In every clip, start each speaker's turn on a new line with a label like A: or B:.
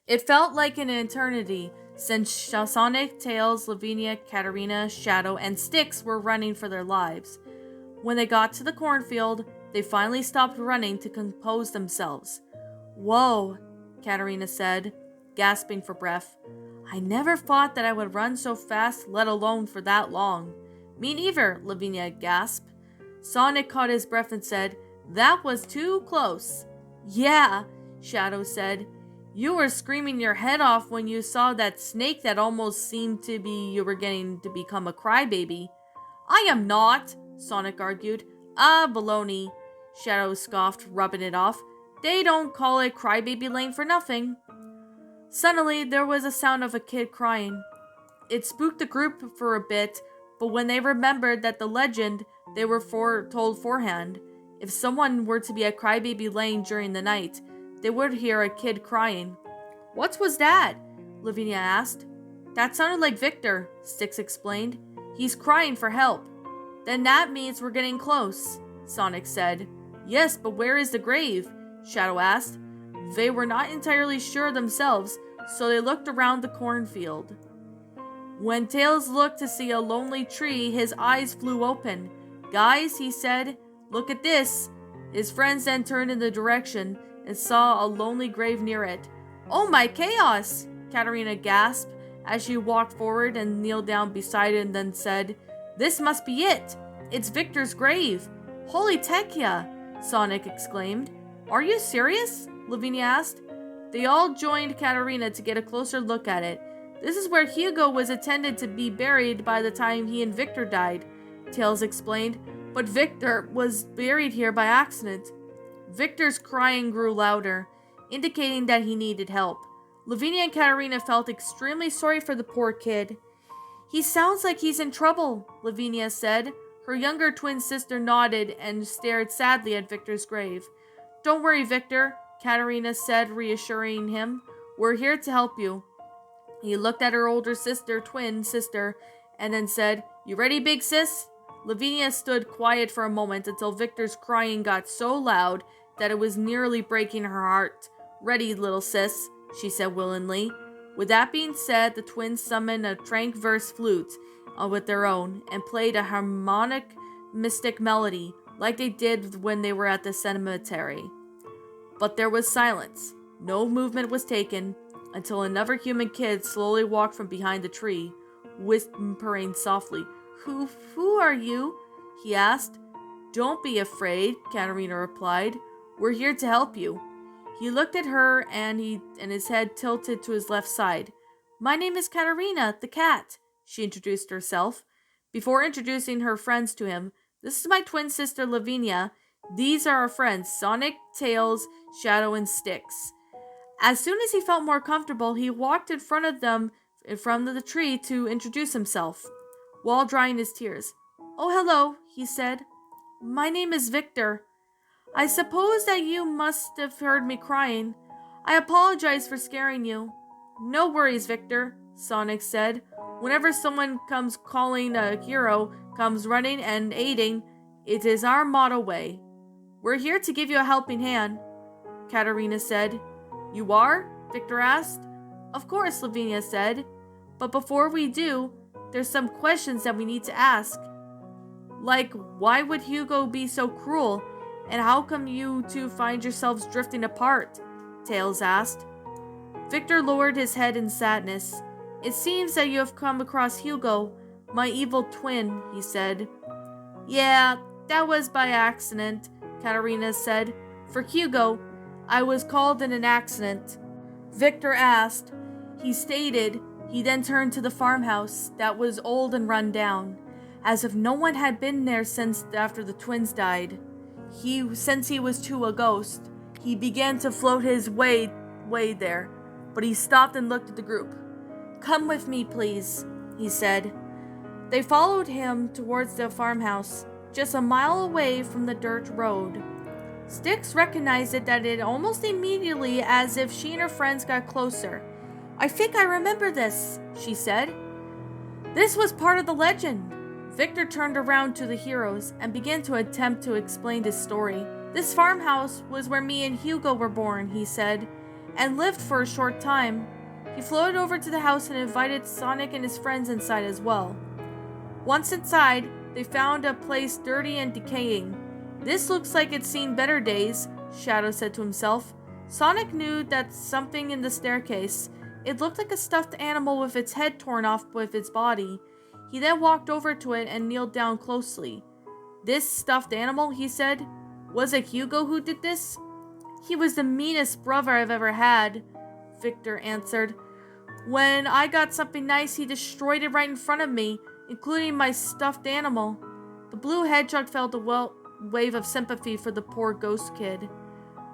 A: It felt like an eternity since Sonic, Tails, Lavinia, Katarina, Shadow, and Styx were running for their lives. When they got to the cornfield, they finally stopped running to compose themselves. Whoa, Katarina said, gasping for breath. I never thought that I would run so fast, let alone for that long. Me neither, Lavinia gasped. Sonic caught his breath and said, That was too close. Yeah, Shadow said. You were screaming your head off when you saw that snake that almost seemed to be you were getting to become a crybaby. I am not, Sonic argued. Ah, baloney, Shadow scoffed, rubbing it off. They don't call it Crybaby Lane for nothing. Suddenly, there was a sound of a kid crying. It spooked the group for a bit, but when they remembered that the legend they were told forehand, if someone were to be at Crybaby Lane during the night, they would hear a kid crying. What was that? Lavinia asked. That sounded like Victor, Styx explained. He's crying for help. Then that means we're getting close, Sonic said. Yes, but where is the grave? Shadow asked. They were not entirely sure themselves, so they looked around the cornfield. When Tails looked to see a lonely tree, his eyes flew open. Guys, he said, look at this. His friends then turned in the direction and saw a lonely grave near it. Oh my chaos! Katarina gasped as she walked forward and kneeled down beside it and then said, This must be it! It's Victor's grave! Holy Tekia! Sonic exclaimed. Are you serious? Lavinia asked. They all joined Katarina to get a closer look at it. This is where Hugo was intended to be buried by the time he and Victor died, Tails explained, but Victor was buried here by accident. Victor's crying grew louder, indicating that he needed help. Lavinia and Katarina felt extremely sorry for the poor kid. He sounds like he's in trouble, Lavinia said. Her younger twin sister nodded and stared sadly at Victor's grave. Don't worry, Victor, Katarina said, reassuring him. We're here to help you. He looked at her older twin sister, and then said, You ready, big sis? Lavinia stood quiet for a moment until Victor's crying got so loud that it was nearly breaking her heart. Ready, little sis, she said willingly. With that being said, the twins summoned a transverse flute with their own and played a harmonic, mystic melody like they did when they were at the cemetery. But there was silence. No movement was taken until another human kid slowly walked from behind the tree, whispering softly. Who are you? He asked. Don't be afraid, Katarina replied. We're here to help you. He looked at her and his head tilted to his left side. My name is Katarina, the cat, she introduced herself. Before introducing her friends to him, this is my twin sister Lavinia. These are our friends, Sonic, Tails, Shadow, and Styx. As soon as he felt more comfortable, he walked in front of the tree to introduce himself, while drying his tears. Oh, hello, he said. My name is Victor. I suppose that you must have heard me crying. I apologize for scaring you. No worries, Victor, Sonic said. Whenever someone comes calling a hero, comes running and aiding, it is our motto way. We're here to give you a helping hand, Katarina said. You are? Victor asked. Of course, Lavinia said. But before we do, there's some questions that we need to ask. Like, why would Hugo be so cruel? And how come you two find yourselves drifting apart? Tails asked. Victor lowered his head in sadness. It seems that you have come across Hugo, my evil twin, he said. Yeah, that was by accident, Katarina said. For Hugo, I was called in an accident. Victor asked. He stated. He then turned to the farmhouse that was old and run down, as if no one had been there since after the twins died. Since he was too a ghost, he began to float his way there, but he stopped and looked at the group. Come with me, please, he said. They followed him towards the farmhouse, just a mile away from the dirt road. Styx recognized it almost immediately, as if she and her friends got closer. I think I remember this, she said. This was part of the legend. Victor turned around to the heroes and began to attempt to explain his story. This farmhouse was where me and Hugo were born, he said. and lived for a short time. He floated over to the house and invited Sonic and his friends inside as well. Once inside, they found a place dirty and decaying. "This looks like it's seen better days," Shadow said to himself. Sonic knew that something in the staircase. It looked like a stuffed animal with its head torn off with its body. He then walked over to it and kneeled down closely. "This stuffed animal," he said. "Was it Hugo who did this?" "He was the meanest brother I've ever had," Victor answered. "When I got something nice, he destroyed it right in front of me, including my stuffed animal." The blue hedgehog felt a wave of sympathy for the poor ghost kid.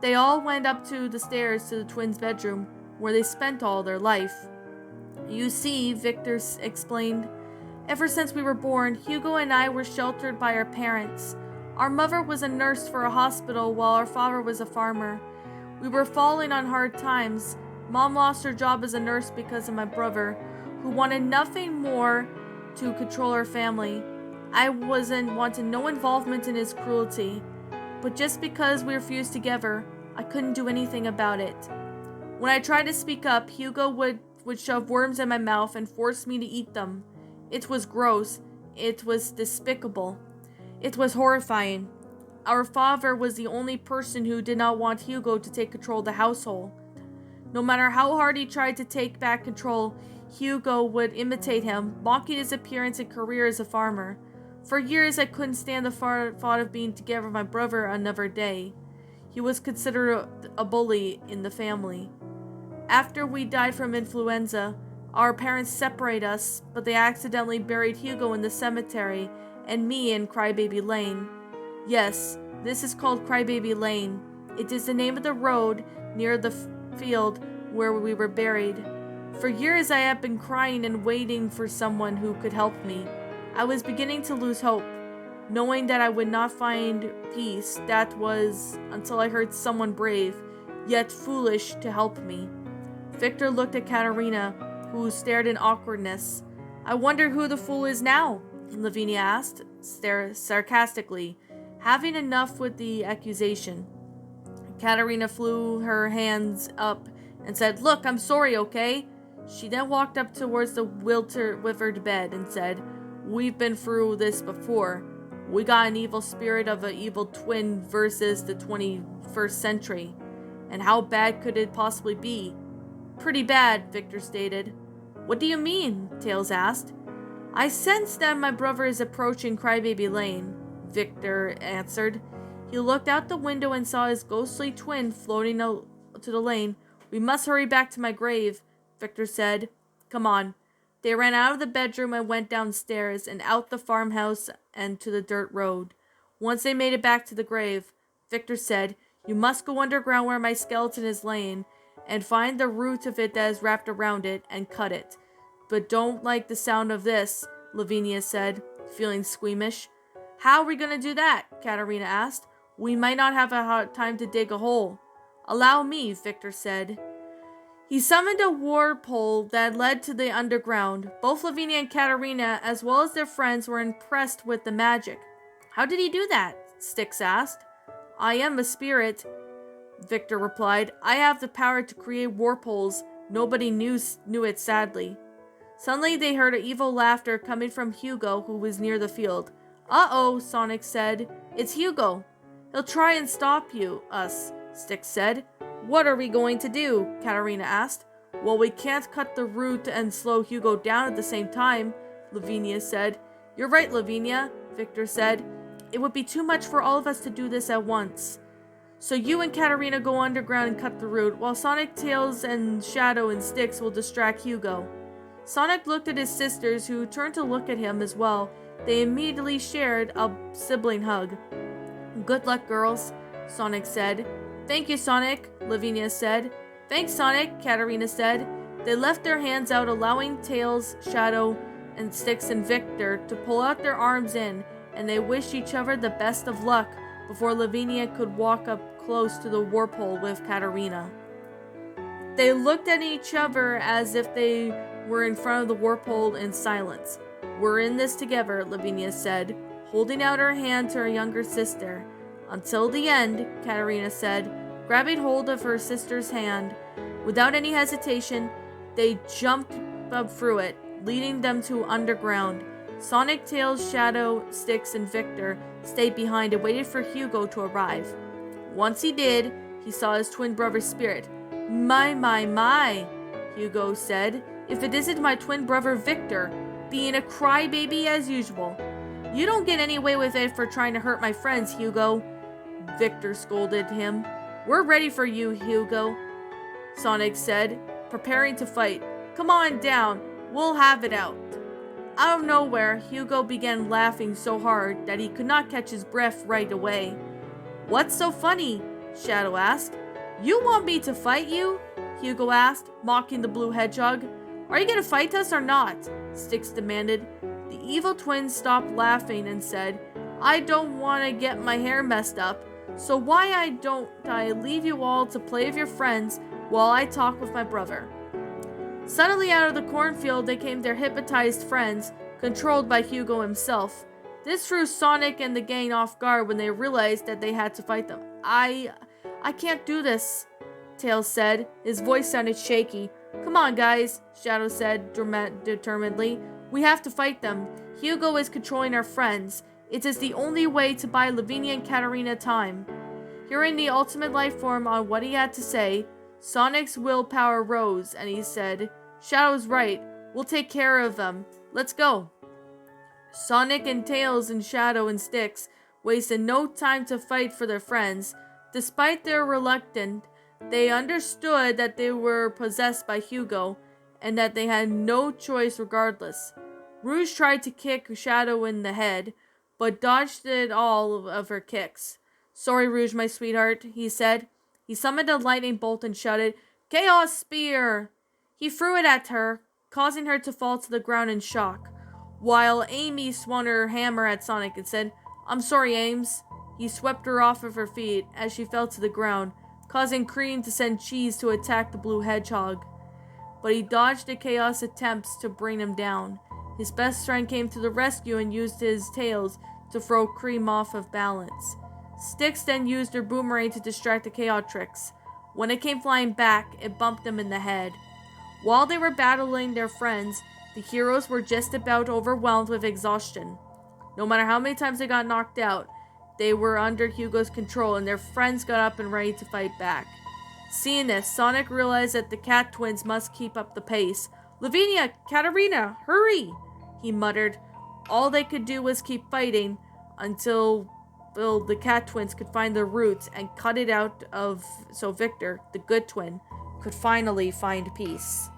A: They all went up to the stairs to the twins' bedroom, where they spent all their life. "You see," Victor explained, "ever since we were born, Hugo and I were sheltered by our parents. Our mother was a nurse for a hospital while our father was a farmer. We were falling on hard times. Mom lost her job as a nurse because of my brother, who wanted nothing more to control our family. I wanted no involvement in his cruelty. But just because we refused together, I couldn't do anything about it. When I tried to speak up, Hugo would shove worms in my mouth and force me to eat them. It was gross. It was despicable. It was horrifying. Our father was the only person who did not want Hugo to take control of the household. No matter how hard he tried to take back control, Hugo would imitate him, mocking his appearance and career as a farmer. For years, I couldn't stand the thought of being together with my brother another day. He was considered a bully in the family. After we died from influenza, our parents separated us, but they accidentally buried Hugo in the cemetery and me in Crybaby Lane. Yes, this is called Crybaby Lane. It is the name of the road near the field where we were buried. For years, I have been crying and waiting for someone who could help me. I was beginning to lose hope, knowing that I would not find peace. That was until I heard someone brave, yet foolish, to help me." Victor looked at Katerina, who stared in awkwardness. "I wonder who the fool is now?" Lavinia asked, sarcastically, having enough with the accusation. Katerina flew her hands up and said, "Look, I'm sorry, okay?" She then walked up towards the withered bed and said, "We've been through this before. We got an evil spirit of an evil twin versus the 21st century. And how bad could it possibly be?" "Pretty bad," Victor stated. "What do you mean?" Tails asked. "I sense that my brother is approaching Crybaby Lane," Victor answered. He looked out the window and saw his ghostly twin floating out to the lane. "We must hurry back to my grave," Victor said. "Come on." They ran out of the bedroom and went downstairs and out the farmhouse and to the dirt road. Once they made it back to the grave, Victor said, "You must go underground where my skeleton is laying and find the root of it that is wrapped around it and cut it. But don't like the sound of this," Lavinia said, feeling squeamish. "How are we going to do that?" Katerina asked. "We might not have time to dig a hole." "Allow me," Victor said. He summoned a warp pole that led to the underground. Both Lavinia and Katerina, as well as their friends, were impressed with the magic. "How did he do that?" Styx asked. "I am a spirit," Victor replied. "I have the power to create warp holes. Nobody knew it, sadly." Suddenly they heard evil laughter coming from Hugo, who was near the field. "Uh-oh," Sonic said. "It's Hugo." "He'll try and stop us," Styx said. "What are we going to do?" Katerina asked. "Well, we can't cut the root and slow Hugo down at the same time," Lavinia said. "You're right, Lavinia," Victor said. "It would be too much for all of us to do this at once. So you and Katerina go underground and cut the root, while Sonic, Tails, and Shadow and Styx will distract Hugo." Sonic looked at his sisters, who turned to look at him as well. They immediately shared a sibling hug. "Good luck, girls," Sonic said. "Thank you, Sonic," Lavinia said. "Thanks, Sonic," Katerina said. They left their hands out, allowing Tails, Shadow, and Styx and Victor to pull out their arms in, and they wished each other the best of luck before Lavinia could walk up close to the warp hole with Katerina. They looked at each other as if they were in front of the warp hole in silence. "We're in this together," Lavinia said, holding out her hand to her younger sister. "Until the end," Katerina said. Grabbing hold of her sister's hand, without any hesitation, they jumped up through it, leading them to underground. Sonic, Tails, Shadow, Styx, and Victor stayed behind and waited for Hugo to arrive. Once he did, he saw his twin brother's spirit. My, Hugo said. If it isn't my twin brother Victor, being a crybaby as usual. You don't get any way with it for trying to hurt my friends, Hugo. Victor scolded him. We're ready for you, Hugo, Sonic said, preparing to fight. Come on down, we'll have it out. Out of nowhere, Hugo began laughing so hard that he could not catch his breath right away. What's so funny? Shadow asked. You want me to fight you? Hugo asked, mocking the blue hedgehog. Are you gonna fight us or not? Styx demanded. The evil twin stopped laughing and said, I don't want to get my hair messed up, so why don't I leave you all to play with your friends while I talk with my brother? Suddenly out of the cornfield they came their hypnotized friends, controlled by Hugo himself. This threw Sonic and the gang off guard when they realized that they had to fight them. I can't do this, Tails said. His voice sounded shaky. Come on, guys, Shadow said determinedly. We have to fight them. Hugo is controlling our friends. It is the only way to buy Lavinia and Katarina time. Hearing the ultimate life form on what he had to say, Sonic's willpower rose, and he said, Shadow's right. We'll take care of them. Let's go. Sonic and Tails and Shadow and Styx wasted no time to fight for their friends. Despite their reluctance, they understood that they were possessed by Hugo, and that they had no choice regardless. Rouge tried to kick Shadow in the head, but dodged all of her kicks. Sorry, Rouge, my sweetheart, he said. He summoned a lightning bolt and shouted, Chaos Spear! He threw it at her, causing her to fall to the ground in shock, while Amy swung her hammer at Sonic and said, I'm sorry, Ames. He swept her off of her feet as she fell to the ground, causing Cream to send Cheese to attack the blue hedgehog. But he dodged the Chaos attempts to bring him down. His best friend came to the rescue and used his tails to throw Cream off of balance. Styx then used her boomerang to distract the Chaotrix. When it came flying back, it bumped them in the head. While they were battling their friends, the heroes were just about overwhelmed with exhaustion. No matter how many times they got knocked out, they were under Hugo's control and their friends got up and ready to fight back. Seeing this, Sonic realized that the cat twins must keep up the pace. Lavinia, Katarina, hurry! He muttered. All they could do was keep fighting until the cat twins could find their roots and cut it out of so Victor, the good twin, could finally find peace.